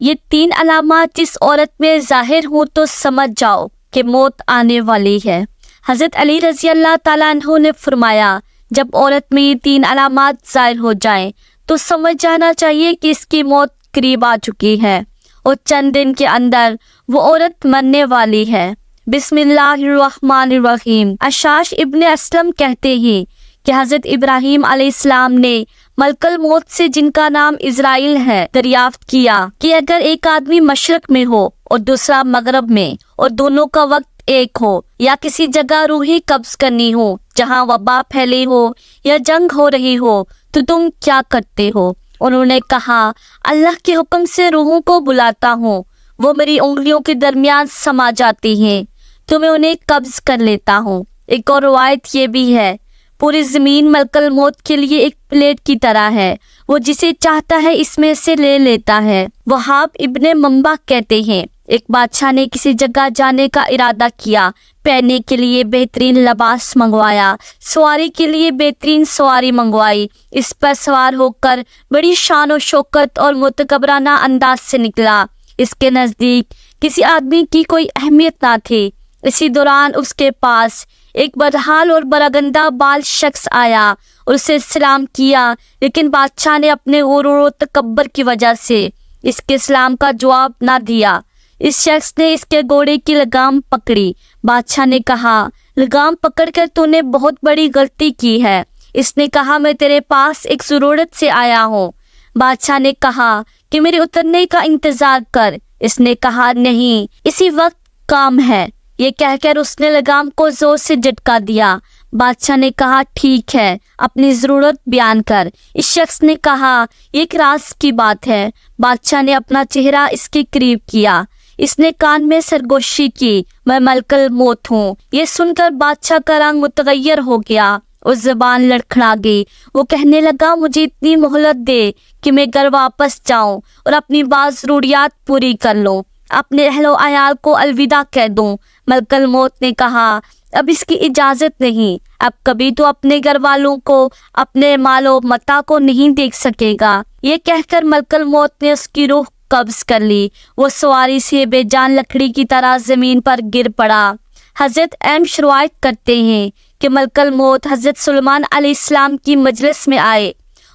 یہ 3 علامات جس عورت میں ظاہر ہوں تو سمجھ جاؤ کہ موت آنے والی ہے۔ حضرت علی رضی اللہ تعالیٰ عنہ نے فرمایا جب عورت میں یہ 3 علامات ظاہر ہو جائیں تو سمجھ جانا چاہیے کہ اس کی موت قریب آ چکی ہے اور چند دن کے اندر وہ عورت مرنے والی ہے۔ بسم اللہ الرحمن الرحیم۔ اشعث ابن اسلم کہتے ہیں کہ حضرت ابراہیم علیہ السلام نے ملک الموت سے، جن کا نام اسرائیل ہے، دریافت کیا کہ اگر ایک آدمی مشرق میں ہو اور دوسرا مغرب میں اور دونوں کا وقت ایک ہو، یا کسی جگہ روحی قبض کرنی ہو جہاں وبا پھیلی ہو یا جنگ ہو رہی ہو، تو تم کیا کرتے ہو؟ انہوں نے کہا اللہ کے حکم سے روحوں کو بلاتا ہوں، وہ میری انگلیوں کے درمیان سما جاتی ہیں تو میں انہیں قبض کر لیتا ہوں۔ ایک اور روایت یہ بھی ہے پوری زمین ملک الموت کے لیے ایک پلیٹ کی طرح ہے، وہ جسے چاہتا ہے اس میں سے لے لیتا ہے۔ وہاب ابن منبع کہتے ہیں ایک بادشاہ نے کسی جگہ جانے کا ارادہ کیا، پہننے کے لیے بہترین لباس منگوایا، سواری کے لیے بہترین سواری منگوائی، اس پر سوار ہو کر بڑی شان و شوکت اور متکبرانہ انداز سے نکلا۔ اس کے نزدیک کسی آدمی کی کوئی اہمیت نہ تھی۔ اسی دوران اس کے پاس ایک بدحال اور براگندہ بال شخص آیا اور اسے سلام کیا، لیکن بادشاہ نے اپنے غرور و تکبر کی وجہ سے اس کے سلام کا جواب نہ دیا۔ اس شخص نے اس کے گھوڑے کی لگام پکڑی۔ بادشاہ نے کہا لگام پکڑ کر تو نے بہت بڑی غلطی کی ہے۔ اس نے کہا میں تیرے پاس ایک ضرورت سے آیا ہوں۔ بادشاہ نے کہا کہ میرے اترنے کا انتظار کر۔ اس نے کہا نہیں، اسی وقت کام ہے۔ یہ کہہ کر اس نے لگام کو زور سے جھٹکا دیا۔ بادشاہ نے کہا ٹھیک ہے، اپنی ضرورت بیان کر۔ اس شخص نے کہا یہ ایک راز کی بات ہے۔ بادشاہ نے اپنا چہرہ اس کے قریب کیا۔ اس نے کان میں سرگوشی کی، میں ملک الموت ہوں۔ یہ سن کر بادشاہ کا رنگ متغیر ہو گیا اور زبان لڑکھڑا گئی۔ وہ کہنے لگا مجھے اتنی مہلت دے کہ میں گھر واپس جاؤں اور اپنی بعض ضروریات پوری کر لوں، اپنے اہل و عیال کو الوداع کہہ دوں۔ ملک الموت نے کہا اب اس کی اجازت نہیں، اب کبھی تو اپنے گھر والوں کو، اپنے مال و متاع کو نہیں دیکھ سکے گا۔ یہ کہہ کر ملک الموت نے اس کی روح قبض کر لی۔ وہ سواری سے بے جان لکڑی کی طرح زمین پر گر پڑا۔ حضرت ایمش روایت کرتے ہیں کہ ملک الموت حضرت سلیمان علیہ السلام کی مجلس میں آئے،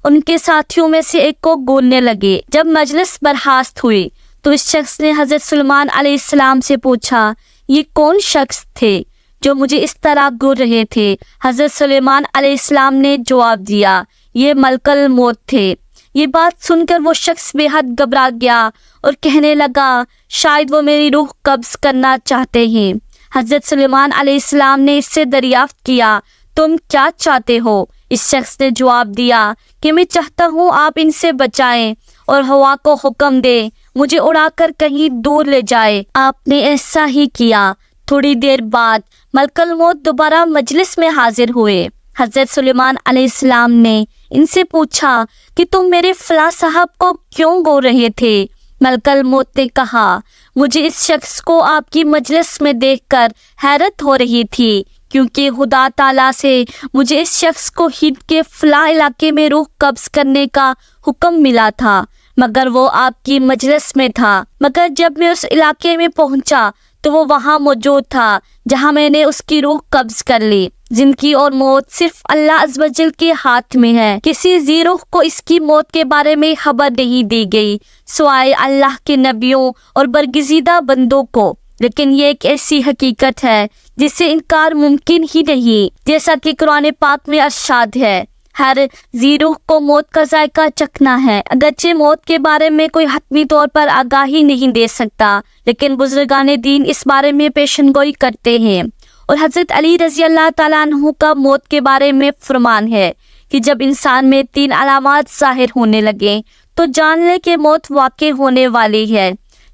ان کے ساتھیوں میں سے ایک کو گوننے لگے۔ جب مجلس برخاست ہوئی تو اس شخص نے حضرت سلیمان علیہ السلام سے پوچھا یہ کون شخص تھے جو مجھے اس طرح گور رہے تھے؟ حضرت سلیمان علیہ السلام نے جواب دیا یہ ملک الموت تھے۔ یہ بات سن کر وہ شخص بے حد گھبرا گیا اور کہنے لگا شاید وہ میری روح قبض کرنا چاہتے ہیں۔ حضرت سلیمان علیہ السلام نے اس سے دریافت کیا تم کیا چاہتے ہو؟ اس شخص نے جواب دیا کہ میں چاہتا ہوں آپ ان سے بچائیں اور ہوا کو حکم دے مجھے اڑا کر کہیں دور لے جائے۔ آپ نے ایسا ہی کیا۔ تھوڑی دیر بعد ملک الموت دوبارہ مجلس میں حاضر ہوئے۔ حضرت سلیمان علیہ السلام نے ان سے پوچھا کہ تم میرے فلاں صاحب کو کیوں گو رہے تھے؟ ملک الموت نے کہا مجھے اس شخص کو آپ کی مجلس میں دیکھ کر حیرت ہو رہی تھی، کیونکہ خدا تعالیٰ سے مجھے اس شخص کو ہند کے فلاں علاقے میں روح قبض کرنے کا حکم ملا تھا، مگر وہ آپ کی مجلس میں تھا۔ مگر جب میں اس علاقے میں پہنچا تو وہ وہاں موجود تھا جہاں میں نے اس کی روح قبض کر لی۔ زندگی اور موت صرف اللہ عز و جل کے ہاتھ میں ہے۔ کسی ذی روح کو اس کی موت کے بارے میں خبر نہیں دی گئی سوائے اللہ کے نبیوں اور برگزیدہ بندوں کو، لیکن یہ ایک ایسی حقیقت ہے جس سے انکار ممکن ہی نہیں، جیسا کہ قرآن پاک میں ارشاد ہے ہر ذی روح کو موت کا ذائقہ چکھنا ہے۔ اگرچہ موت کے بارے میں کوئی حتمی طور پر آگاہی نہیں دے سکتا، لیکن بزرگان دین اس بارے میں پیشن گوئی کرتے ہیں، اور حضرت علی رضی اللہ تعالیٰ عنہ کا موت کے بارے میں فرمان ہے کہ جب انسان میں 3 علامات ظاہر ہونے لگیں تو جان لے کہ موت واقع ہونے والی ہے۔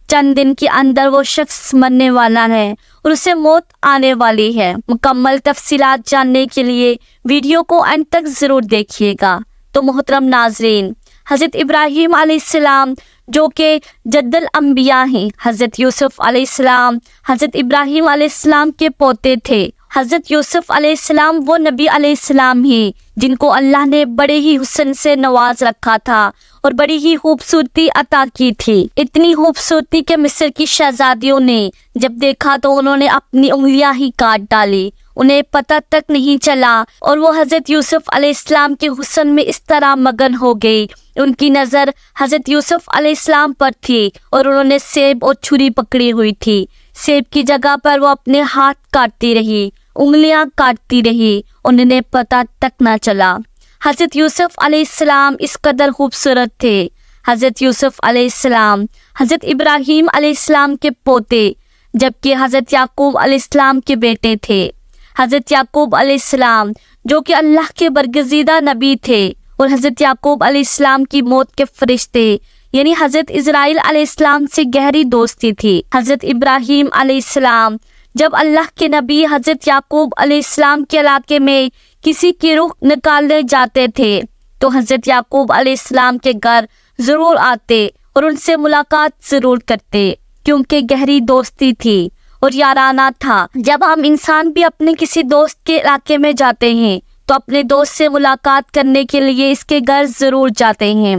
چند دن کے اندر وہ شخص مرنے والا ہے اور اسے موت آنے والی ہے۔ مکمل تفصیلات جاننے کے لیے ویڈیو کو اینڈ تک ضرور دیکھیے گا۔ تو محترم ناظرین، حضرت ابراہیم علیہ السلام جو کہ جد الانبیاء ہیں، حضرت یوسف علیہ السلام حضرت ابراہیم علیہ السلام کے پوتے تھے، حضرت یوسف علیہ السلام وہ نبی علیہ السلام ہیں جن کو اللہ نے بڑے ہی حسن سے نواز رکھا تھا اور بڑی ہی خوبصورتی عطا کی تھی، اتنی خوبصورتی کہ مصر کی شہزادیوں نے جب دیکھا تو انہوں نے اپنی انگلیاں ہی کاٹ ڈالی، انہیں پتہ تک نہیں چلا، اور وہ حضرت یوسف علیہ السلام کے حسن میں اس طرح مگن ہو گئی، ان کی نظر حضرت یوسف علیہ السلام پر تھی اور انہوں نے سیب اور چھری پکڑی ہوئی تھی، سیب کی جگہ پر وہ اپنے ہاتھ کاٹتی رہی، انگلیاں کاٹتی رہی، انہیں پتہ تک نہ چلا۔ حضرت یوسف علیہ السلام اس قدر خوبصورت تھے۔ حضرت یوسف علیہ السلام حضرت ابراہیم علیہ السلام کے پوتے جبکہ حضرت یعقوب علیہ السلام کے بیٹے تھے۔ حضرت یعقوب علیہ السلام جو کہ اللہ کے برگزیدہ نبی تھے، اور حضرت یعقوب علیہ السلام کی موت کے فرشتے یعنی حضرت اسرائیل علیہ السلام سے گہری دوستی تھی۔ حضرت ابراہیم علیہ السلام جب اللہ کے نبی حضرت یعقوب علیہ السلام کے علاقے میں کسی کی روح نکالنے جاتے تھے تو حضرت یعقوب علیہ السلام کے گھر ضرور آتے اور ان سے ملاقات ضرور کرتے، کیونکہ گہری دوستی تھی اور یارانہ تھا۔ جب ہم انسان بھی اپنے کسی دوست کے علاقے میں جاتے ہیں تو اپنے دوست سے ملاقات کرنے کے لیے اس کے گھر ضرور جاتے ہیں۔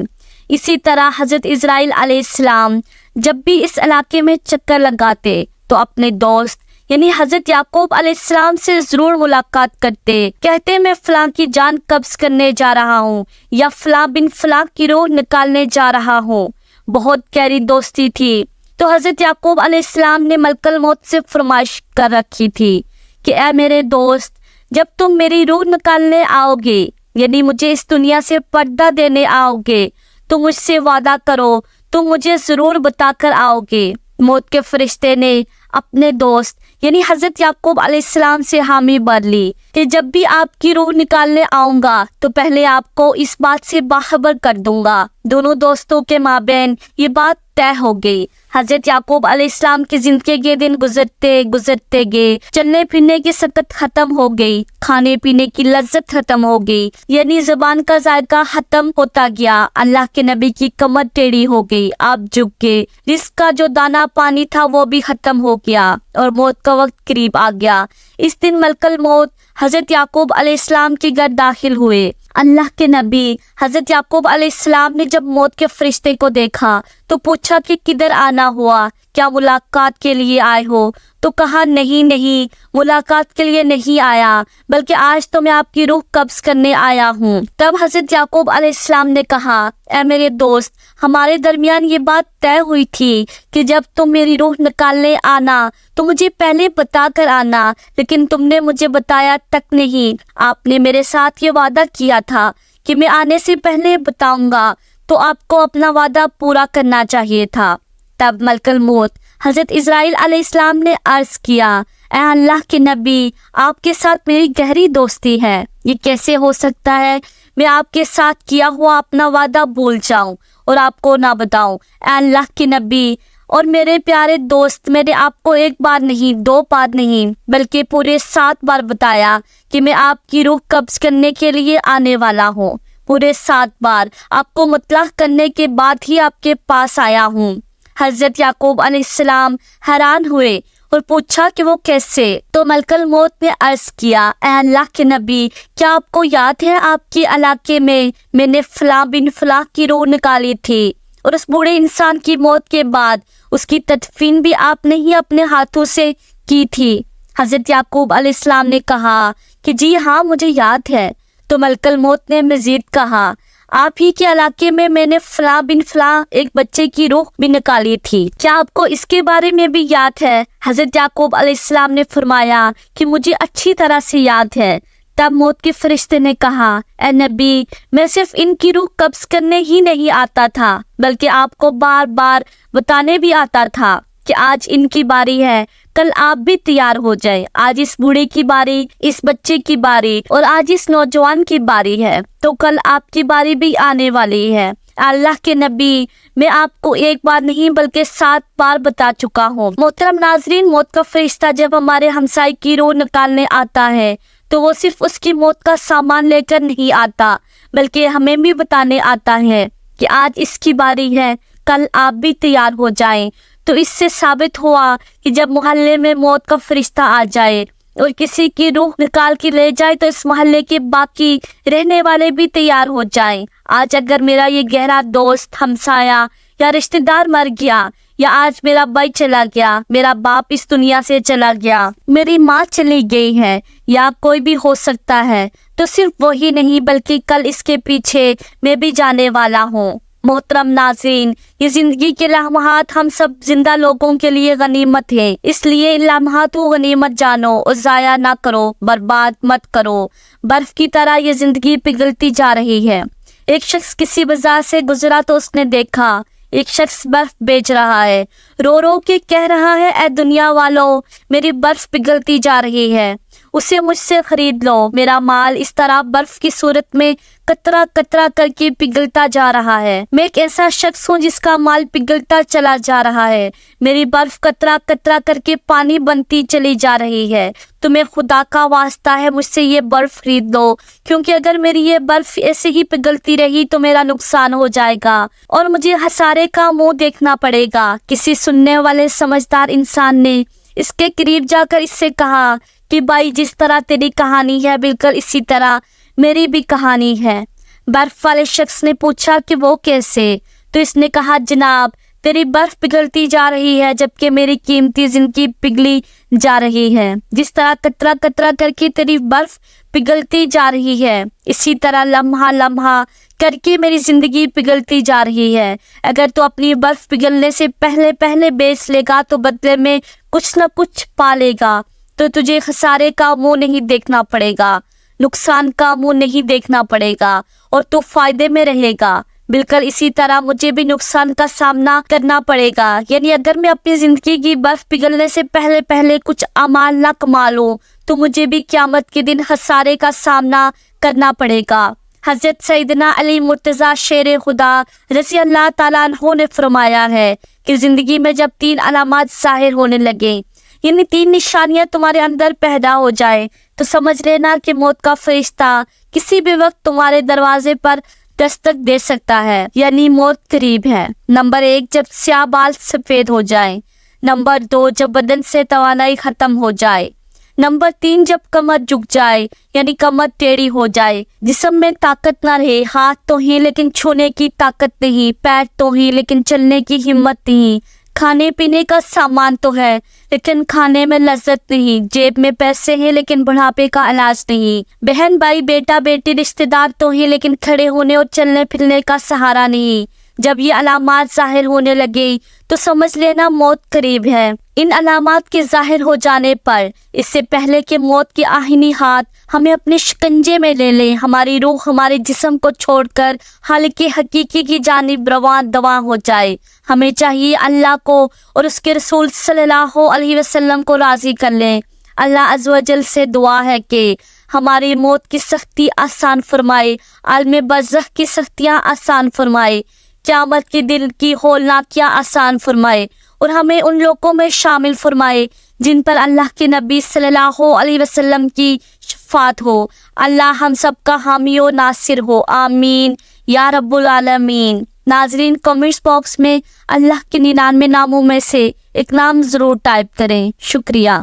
اسی طرح حضرت اسرائیل علیہ السلام جب بھی اس علاقے میں چکر لگاتے تو اپنے دوست یعنی حضرت یعقوب علیہ السلام سے ضرور ملاقات کرتے، کہتے میں فلاں کی جان قبض کرنے جا رہا ہوں یا فلاں بن فلاں کی روح نکالنے جا رہا ہوں۔ بہت گہری دوستی تھی۔ تو حضرت یعقوب علیہ السلام نے ملک الموت سے فرمائش کر رکھی تھی کہ اے میرے دوست، جب تم میری روح نکالنے آؤ گے یعنی مجھے اس دنیا سے پردہ دینے آؤ گے تو مجھ سے وعدہ کرو تم مجھے ضرور بتا کر آؤ گے۔ موت کے فرشتے نے اپنے دوست یعنی حضرت یعقوب علیہ السلام سے حامی بھر لی کہ جب بھی آپ کی روح نکالنے آؤں گا تو پہلے آپ کو اس بات سے باخبر کر دوں گا۔ دونوں دوستوں کے مابین یہ بات طے ہو گئی۔ حضرت یعقوب علیہ السلام کی زندگی کے دن گزرتے گئے، چلنے پھرنے کی سکت ختم ہو گئی، کھانے پینے کی لذت ختم ہو گئی، یعنی زبان کا ذائقہ ختم ہوتا گیا۔ اللہ کے نبی کی کمر ٹیڑھی ہو گئی، آپ جھک گئے، رزق کا جو دانہ پانی تھا وہ بھی ختم ہو گیا اور موت کا وقت قریب آ گیا۔ اس دن ملک الموت حضرت یعقوب علیہ السلام کے گھر داخل ہوئے۔ اللہ کے نبی حضرت یعقوب علیہ السلام نے جب موت کے فرشتے کو دیکھا تو پوچھا کہ کدھر آنا ہوا، کیا ملاقات کے لیے آئے ہو؟ تو کہا نہیں، ملاقات کے لیے نہیں آیا، بلکہ آج تو میں آپ کی روح قبض کرنے آیا ہوں۔ تب حضرت یعقوب علیہ السلام نے کہا اے میرے دوست، ہمارے درمیان یہ بات طے ہوئی تھی کہ جب تم میری روح نکالنے آنا تو مجھے پہلے بتا کر آنا، لیکن تم نے مجھے بتایا تک نہیں۔ آپ نے میرے ساتھ یہ وعدہ کیا تھا کہ میں آنے سے پہلے بتاؤں گا، تو آپ کو اپنا وعدہ پورا کرنا چاہیے تھا۔ تب ملک الموت حضرت اسرائیل علیہ السلام نے عرض کیا اے اللہ کے نبی، آپ کے ساتھ میری گہری دوستی ہے، یہ کیسے ہو سکتا ہے میں آپ کے ساتھ کیا ہوا اپنا وعدہ بھول جاؤں اور آپ کو نہ بتاؤں؟ اے اللہ کے نبی اور میرے پیارے دوست، میں نے آپ کو ایک بار نہیں، 2 بار نہیں، بلکہ پورے 7 بار بتایا کہ میں آپ کی روح قبض کرنے کے لیے آنے والا ہوں۔ پورے 7 بار آپ کو مطلع کرنے کے بعد ہی آپ کے پاس آیا ہوں۔ حضرت یعقوب علیہ السلام حیران ہوئے اور پوچھا کہ وہ کیسے؟ تو ملک الموت نے عرض کیا اے اللہ کے نبی، کیا آپ کو یاد ہے آپ کے علاقے میں نے فلاں بن فلاں کی روح نکالی تھی، اور اس بوڑھے انسان کی موت کے بعد اس کی تدفین بھی آپ نے ہی اپنے ہاتھوں سے کی تھی؟ حضرت یعقوب علیہ السلام نے کہا کہ جی ہاں، مجھے یاد ہے۔ تو ملک الموت نے مزید کہا آپ ہی کے علاقے میں نے فلاں بن فلاں ایک بچے کی روح بھی نکالی تھی، کیا آپ کو اس کے بارے میں بھی یاد ہے؟ حضرت یعقوب علیہ السلام نے فرمایا کہ مجھے اچھی طرح سے یاد ہے۔ تب موت کے فرشتے نے کہا اے نبی، میں صرف ان کی روح قبض کرنے ہی نہیں آتا تھا، بلکہ آپ کو بار بار بتانے بھی آتا تھا کہ آج ان کی باری ہے، کل آپ بھی تیار ہو جائیں، آج اس بوڑھے کی باری، اس بچے کی باری، اور آج اس نوجوان کی باری ہے، تو کل آپ کی باری بھی آنے والی ہے۔ اللہ کے نبی، میں آپ کو ایک بار نہیں بلکہ 7 بار بتا چکا ہوں۔ محترم ناظرین، موت کا فرشتہ جب ہمارے ہمسائے کی روح نکالنے آتا ہے تو وہ صرف اس کی موت کا سامان لے کر نہیں آتا، بلکہ ہمیں بھی بتانے آتا ہے کہ آج اس کی باری ہے، کل آپ بھی تیار ہو جائیں۔ تو اس سے ثابت ہوا کہ جب محلے میں موت کا فرشتہ آ جائے اور کسی کی روح نکال کے لے جائے تو اس محلے کے باقی رہنے والے بھی تیار ہو جائیں۔ آج اگر میرا یہ گہرا دوست، ہمسایہ یا رشتہ دار مر گیا، یا آج میرا بھائی چلا گیا، میرا باپ اس دنیا سے چلا گیا، میری ماں چلی گئی ہے، یا کوئی بھی ہو سکتا ہے، تو صرف وہی نہیں بلکہ کل اس کے پیچھے میں بھی جانے والا ہوں۔ محترم ناظرین، یہ زندگی کے لمحات ہم سب زندہ لوگوں کے لیے غنیمت ہیں، اس لیے ان لمحات کو غنیمت جانو اور ضائع نہ کرو، برباد مت کرو۔ برف کی طرح یہ زندگی پگھلتی جا رہی ہے۔ ایک شخص کسی بازار سے گزرا تو اس نے دیکھا ایک شخص برف بیچ رہا ہے، رو رو کے کہہ رہا ہے، اے دنیا والو، میری برف پگھلتی جا رہی ہے، اسے مجھ سے خرید لو۔ میرا مال اس طرح برف کی صورت میں قطرہ قطرہ کر کے پگھلتا جا رہا ہے۔ میں ایک ایسا شخص ہوں جس کا مال پگھلتا چلا جا رہا ہے، میری برف قطرہ قطرہ کر کے پانی بنتی چلی جا رہی ہے۔ تمہیں خدا کا واسطہ ہے، مجھ سے یہ برف خرید لو، کیونکہ اگر میری یہ برف ایسے ہی پگھلتی رہی تو میرا نقصان ہو جائے گا اور مجھے خسارے کا منہ دیکھنا پڑے گا۔ کسی سننے والے سمجھدار انسان نے اس کے قریب جا کر اس سے کہا کہ بھائی، جس طرح تیری کہانی ہے بالکل اسی طرح میری بھی کہانی ہے۔ برف والے شخص نے پوچھا کہ وہ کیسے؟ تو اس نے کہا، جناب، تیری برف پگھلتی جا رہی ہے جبکہ میری قیمتی زندگی پگھلی جا رہی ہے۔ جس طرح قطرہ قطرہ کر کے تیری برف پگھلتی جا رہی ہے، اسی طرح لمحہ لمحہ کر کے میری زندگی پگھلتی جا رہی ہے۔ اگر تو اپنی برف پگھلنے سے پہلے بیچ لے گا تو بدلے میں کچھ نہ کچھ پا لے گا، تو تجھے خسارے کا منہ نہیں دیکھنا پڑے گا، نقصان کا منہ نہیں دیکھنا پڑے گا، اور تو فائدے میں رہے گا۔ بالکل اسی طرح مجھے بھی نقصان کا سامنا کرنا پڑے گا، یعنی اگر میں اپنی زندگی کی برف پگھلنے سے پہلے کچھ اعمال نہ کما لوں تو مجھے بھی قیامت کے دن خسارے کا سامنا کرنا پڑے گا۔ حضرت سیدنا علی مرتضیٰ شیر خدا رضی اللہ تعالیٰ عنہ نے فرمایا ہے کہ زندگی میں جب 3 علامات ظاہر ہونے لگیں، یعنی 3 نشانیاں تمہارے اندر پیدا ہو جائے، تو سمجھ لینا کہ موت کا فرشتہ کسی بھی وقت تمہارے دروازے پر دستک دے سکتا ہے، یعنی موت قریب ہے۔ نمبر 1، جب سیاہ بال سفید ہو جائیں۔ نمبر 2، جب بدن سے توانائی ختم ہو جائے۔ نمبر 3، جب کمر جھک جائے، یعنی کمر ٹیڑھی ہو جائے، جسم میں طاقت نہ رہے، ہاتھ تو ہیں لیکن چھونے کی طاقت نہیں، پیر تو ہیں لیکن چلنے کی ہمت نہیں، کھانے پینے کا سامان تو ہے لیکن کھانے میں لذت نہیں، جیب میں پیسے ہیں لیکن بڑھاپے کا علاج نہیں، بہن بھائی بیٹا بیٹی رشتہ دار تو ہیں لیکن کھڑے ہونے اور چلنے پھرنے کا سہارا نہیں۔ جب یہ علامات ظاہر ہونے لگے تو سمجھ لینا موت قریب ہے۔ ان علامات کے ظاہر ہو جانے پر اس سے پہلے کہ موت کے آہنی ہاتھ ہمیں اپنے شکنجے میں لے لیں، ہماری روح ہمارے جسم کو چھوڑ کر خالق حقیقی کی جانب رواں دواں ہو جائے، ہمیں چاہیے اللہ کو اور اس کے رسول صلی اللہ علیہ وسلم کو راضی کر لیں۔ اللہ عز و جل سے دعا ہے کہ ہماری موت کی سختی آسان فرمائے، عالم برزخ کی سختیاں آسان فرمائے، قیامت کے دن کی ہولناکیاں آسان فرمائے، اور ہمیں ان لوگوں میں شامل فرمائے جن پر اللہ کے نبی صلی اللہ علیہ وسلم کی شفاعت ہو۔ اللہ ہم سب کا حامی و ناصر ہو، آمین یا رب العالمین۔ ناظرین، کمنٹس باکس میں اللہ کے 99 ناموں میں سے ایک نام ضرور ٹائپ کریں۔ شکریہ۔